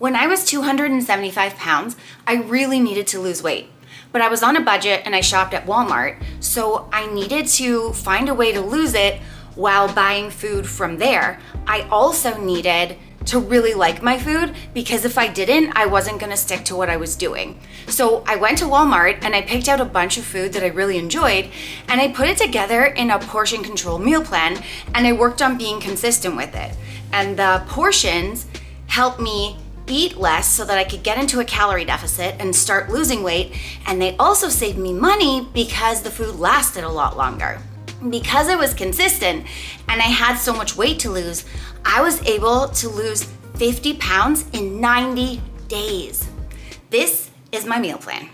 When I was 275 pounds, I really needed to lose weight. But I was on a budget and I shopped at Walmart, so I needed to find a way to lose it while buying food from there. I also needed to really like my food, because if I didn't, I wasn't gonna stick to what I was doing. So I went to Walmart and I picked out a bunch of food that I really enjoyed, and I put it together in a portion control meal plan, and I worked on being consistent with it. And the portions helped me eat less so that I could get into a calorie deficit and start losing weight. And they also saved me money because the food lasted a lot longer. Because I was consistent and I had so much weight to lose, I was able to lose 50 pounds in 90 days. This is my meal plan.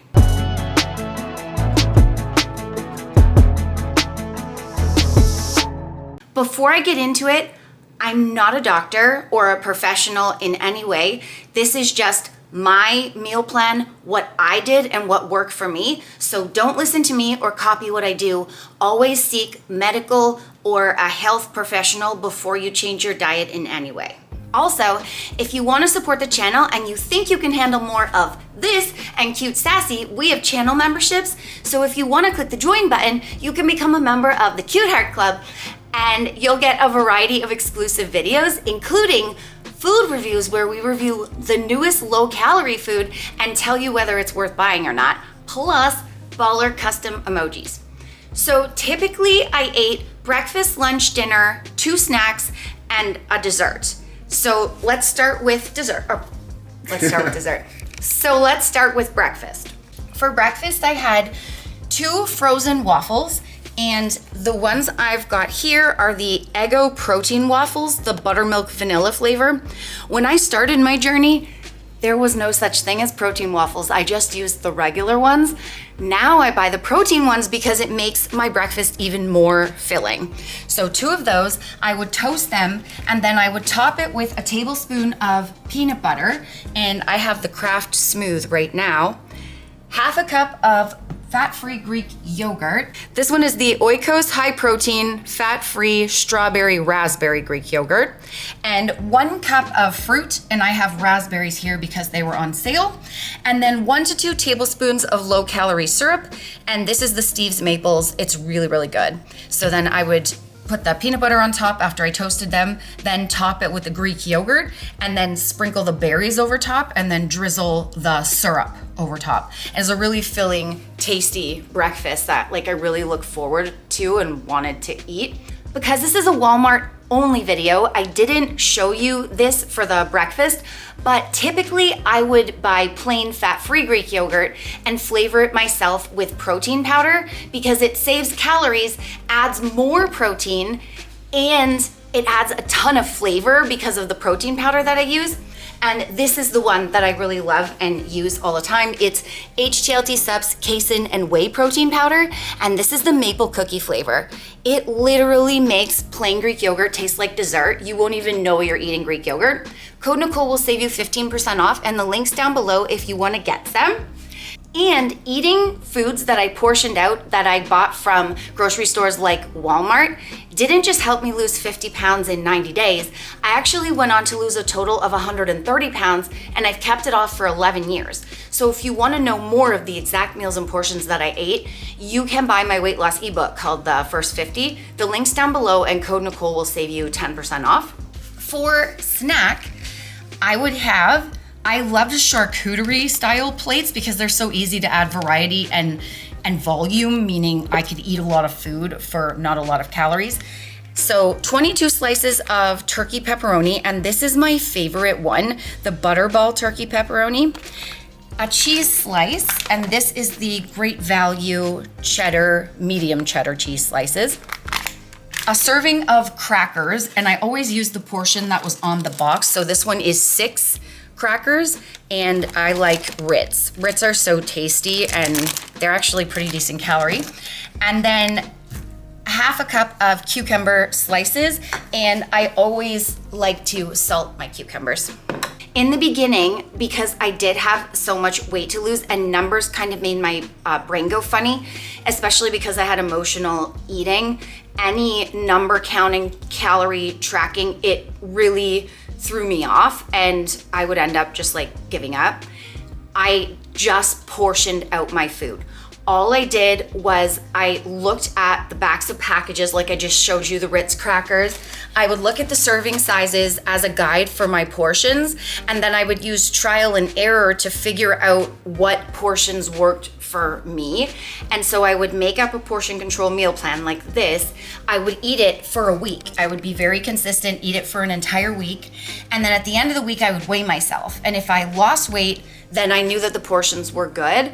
Before I get into it, I'm not a doctor or a professional in any way. This is just my meal plan, what I did and what worked for me. So don't listen to me or copy what I do. Always seek medical or a health professional before you change your diet in any way. Also, if you want to support the channel and you think you can handle more of this and cute sassy, we have channel memberships. So if you want to click the join button, you can become a member of the Cute Heart Club, and you'll get a variety of exclusive videos, including food reviews where we review the newest low-calorie food and tell you whether it's worth buying or not, plus baller custom emojis. So typically I ate breakfast, lunch, dinner, 2 snacks, and a dessert. So let's start with dessert. So let's start with breakfast. For breakfast, I had 2 frozen waffles, and the ones I've got here are the Eggo protein waffles, the buttermilk vanilla flavor. When I started my journey, there was no such thing as protein waffles. I just used the regular ones. Now I buy the protein ones because it makes my breakfast even more filling. So 2 of those, I would toast them, and then I would top it with a tablespoon of peanut butter, and I have the Kraft Smooth right now. Half a cup of fat-free Greek yogurt. This one is the Oikos high protein, fat-free strawberry raspberry Greek yogurt. And 1 cup of fruit, and I have raspberries here because they were on sale. And then 1 to 2 tablespoons of low-calorie syrup. And this is the Steve's Maples. It's really, really good. So then I would put the peanut butter on top after I toasted them, then top it with the Greek yogurt, and then sprinkle the berries over top, and then drizzle the syrup over top. It's a really filling, tasty breakfast that I really look forward to and wanted to eat. Because this is a Walmart only video, I didn't show you this for the breakfast, but typically I would buy plain fat-free Greek yogurt and flavor it myself with protein powder because it saves calories, adds more protein, and it adds a ton of flavor because of the protein powder that I use. And this is the one that I really love and use all the time. It's HTLT Subs, casein, and whey protein powder, and this is the maple cookie flavor. It literally makes plain Greek yogurt taste like dessert. You won't even know you're eating Greek yogurt. Code Nicole will save you 15% off, and the link's down below if you want to get some. And eating foods that I portioned out that I bought from grocery stores like Walmart didn't just help me lose 50 pounds in 90 days. I actually went on to lose a total of 130 pounds, and I've kept it off for 11 years. So if you want to know more of the exact meals and portions that I ate, you can buy my weight loss ebook called The First 50. The link's down below, and Code Nicole will save you 10% off. For snack, I loved charcuterie style plates because they're so easy to add variety and volume, meaning I could eat a lot of food for not a lot of calories. So 22 slices of turkey pepperoni, and this is my favorite one, the Butterball turkey pepperoni. A cheese slice, and this is the Great Value cheddar, medium cheddar cheese slices. A serving of crackers, and I always use the portion that was on the box. So this one is 6 crackers, and I like Ritz. Ritz are so tasty, and they're actually pretty decent calorie. And then half a cup of cucumber slices, and I always like to salt my cucumbers. In the beginning, because I did have so much weight to lose and numbers kind of made my brain go funny, especially because I had emotional eating, any number counting, calorie tracking, it really threw me off and I would end up just like giving up. I just portioned out my food. All I did was I looked at the backs of packages, like I just showed you the Ritz crackers. I would look at the serving sizes as a guide for my portions, and then I would use trial and error to figure out what portions worked for me. And so I would make up a portion control meal plan like this. I would eat it for a week. I would be very consistent, eat it for an entire week. And then at the end of the week, I would weigh myself. And if I lost weight, then I knew that the portions were good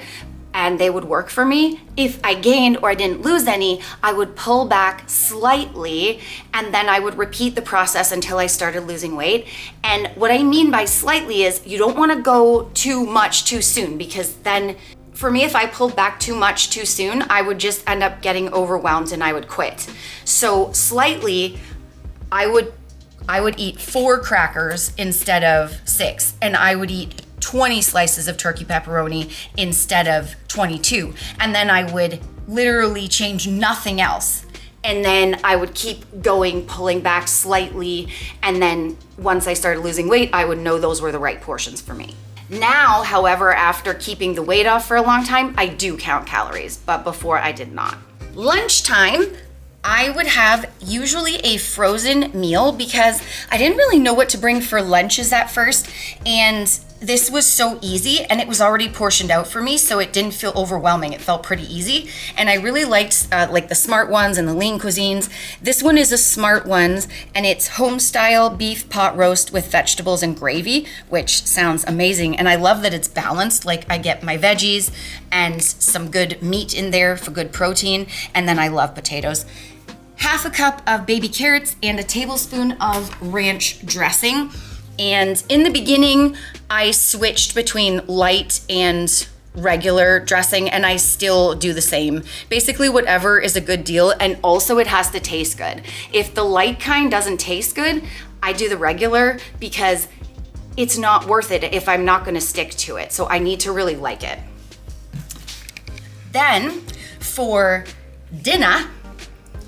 and they would work for me. If I gained or I didn't lose any, I would pull back slightly, and then I would repeat the process until I started losing weight. And what I mean by slightly is you don't wanna go too much too soon, because then for me, if I pulled back too much too soon, I would just end up getting overwhelmed and I would quit. So slightly, I would eat 4 crackers instead of 6, and I would eat 20 slices of turkey pepperoni instead of 22. And then I would literally change nothing else. And then I would keep going, pulling back slightly. And then once I started losing weight, I would know those were the right portions for me. Now, however, after keeping the weight off for a long time, I do count calories, but before I did not. Lunchtime, I would have usually a frozen meal because I didn't really know what to bring for lunches at first. And this was so easy and it was already portioned out for me, so it didn't feel overwhelming. It felt pretty easy. And I really liked like the Smart Ones and the lean cuisines. This one is a Smart Ones and it's home style beef pot roast with vegetables and gravy, which sounds amazing. And I love that it's balanced. Like I get my veggies and some good meat in there for good protein. And then I love potatoes. Half a cup of baby carrots and a tablespoon of ranch dressing. And in the beginning, I switched between light and regular dressing, and I still do the same. Basically, whatever is a good deal, and also it has to taste good. If the light kind doesn't taste good, I do the regular because it's not worth it if I'm not gonna stick to it. So I need to really like it. Then for dinner,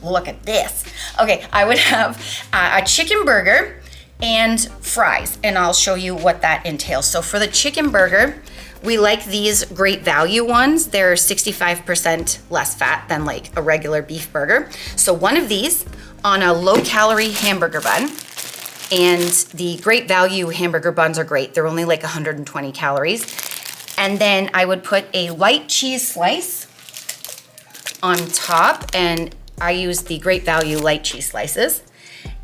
look at this. Okay, I would have a chicken burger and fries, and I'll show you what that entails. So for the chicken burger, we like these Great Value ones. They're 65% less fat than like a regular beef burger. So one of these on a low-calorie hamburger bun, and the Great Value hamburger buns are great. They're only like 120 calories. And then I would put a light cheese slice on top, and I use the Great Value light cheese slices.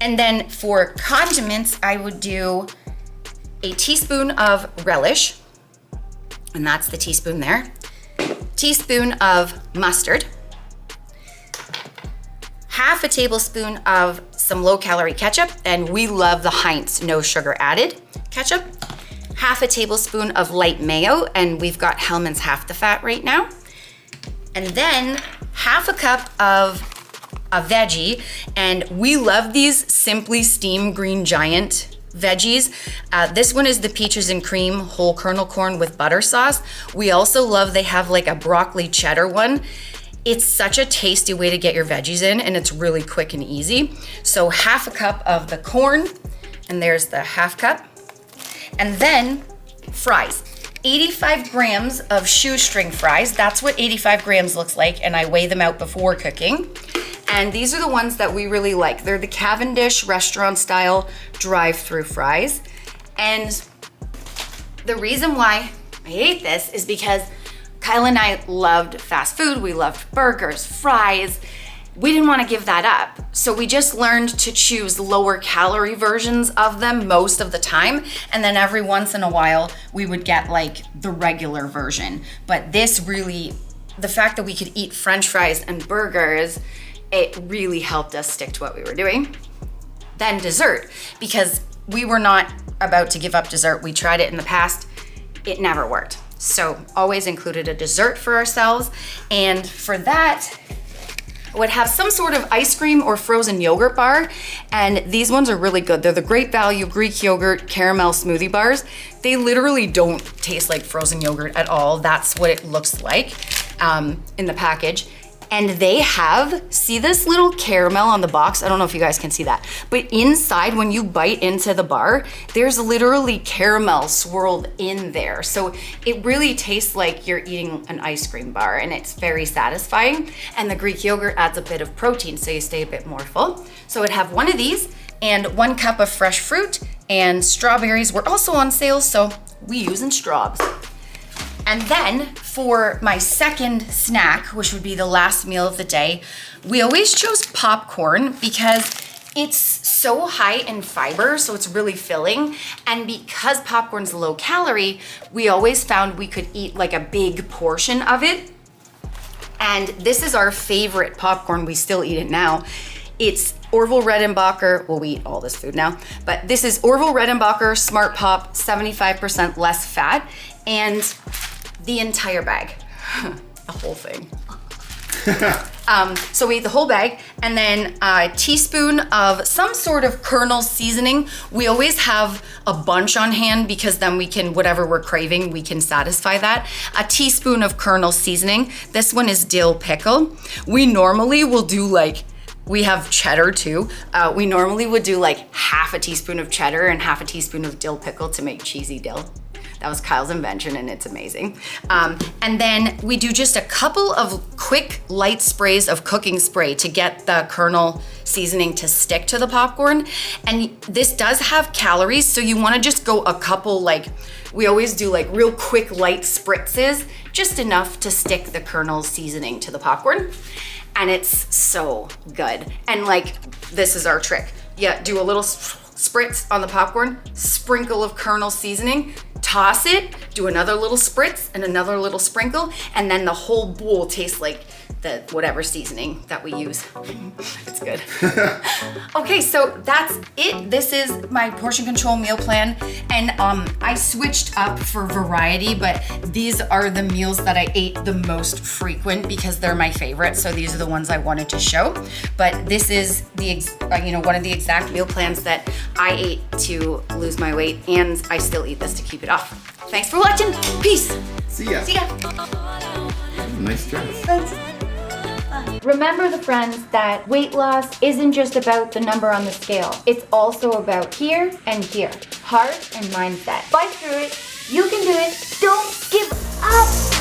And then for condiments, I would do a teaspoon of relish, and that's the teaspoon there. Teaspoon of mustard. Half a tablespoon of some low-calorie ketchup, and we love the Heinz no sugar added ketchup. Half a tablespoon of light mayo, and we've got Hellmann's half the fat right now. And then half a cup of a veggie, and we love these Simply Steam Green Giant veggies. This one is the peaches and cream whole kernel corn with butter sauce. We also love, they have like a broccoli cheddar one. It's such a tasty way to get your veggies in, and it's really quick and easy. So half a cup of the corn, and there's the half cup. And then fries. 85 grams of shoestring fries. That's what 85 grams looks like, and I weigh them out before cooking. And these are the ones that we really like. They're the Cavendish restaurant style drive-through fries. And the reason why I ate this is because Kyle and I loved fast food. We loved burgers, fries. We didn't want to give that up. So we just learned to choose lower calorie versions of them most of the time. And then every once in a while, we would get like the regular version. But this really, the fact that we could eat French fries and burgers, it really helped us stick to what we were doing. Then dessert, because we were not about to give up dessert. We tried it in the past, it never worked. So always included a dessert for ourselves. And for that, I would have some sort of ice cream or frozen yogurt bar. And these ones are really good. They're the Great Value Greek yogurt caramel smoothie bars. They literally don't taste like frozen yogurt at all. That's what it looks like in the package. And they have, see this little caramel on the box? I don't know if you guys can see that, but inside when you bite into the bar, there's literally caramel swirled in there. So it really tastes like you're eating an ice cream bar, and it's very satisfying. And the Greek yogurt adds a bit of protein, so you stay a bit more full. So I'd have one of these and 1 cup of fresh fruit, and strawberries were also on sale, so we using straws. And then for my second snack, which would be the last meal of the day, we always chose popcorn because it's so high in fiber, so it's really filling. And because popcorn's low calorie, we always found we could eat like a big portion of it. And this is our favorite popcorn. We still eat it now. It's Orville Redenbacher. Well, we eat all this food now, but this is Orville Redenbacher Smart Pop, 75% less fat, and the entire bag, the whole thing. So we eat the whole bag, and then a teaspoon of some sort of kernel seasoning. We always have a bunch on hand because then we can, whatever we're craving, we can satisfy that. A teaspoon of kernel seasoning. This one is dill pickle. We normally will do like, we have cheddar too. We normally would do like half a teaspoon of cheddar and half a teaspoon of dill pickle to make cheesy dill. That was Kyle's invention, and it's amazing. And then we do just a couple of quick light sprays of cooking spray to get the kernel seasoning to stick to the popcorn. And this does have calories, so you wanna just go a couple, like, we always do like real quick light spritzes, just enough to stick the kernel seasoning to the popcorn. And it's so good. And like, this is our trick. Yeah, do a little spritz on the popcorn, sprinkle of kernel seasoning, toss it, do another little spritz and another little sprinkle, and then the whole bowl tastes like the whatever seasoning that we use. It's good. Okay, so that's it. This is my portion control meal plan, and I switched up for variety, but these are the meals that I ate the most frequent because they're my favorite. So these are the ones I wanted to show. But this is the one of the exact meal plans that I ate to lose my weight, and I still eat this to keep it off. Thanks for watching. Peace. See ya. See ya. Nice dress. Thanks. Remember, the friends, that weight loss isn't just about the number on the scale. It's also about here and here. Heart and mindset. Fight through it. You can do it. Don't give up.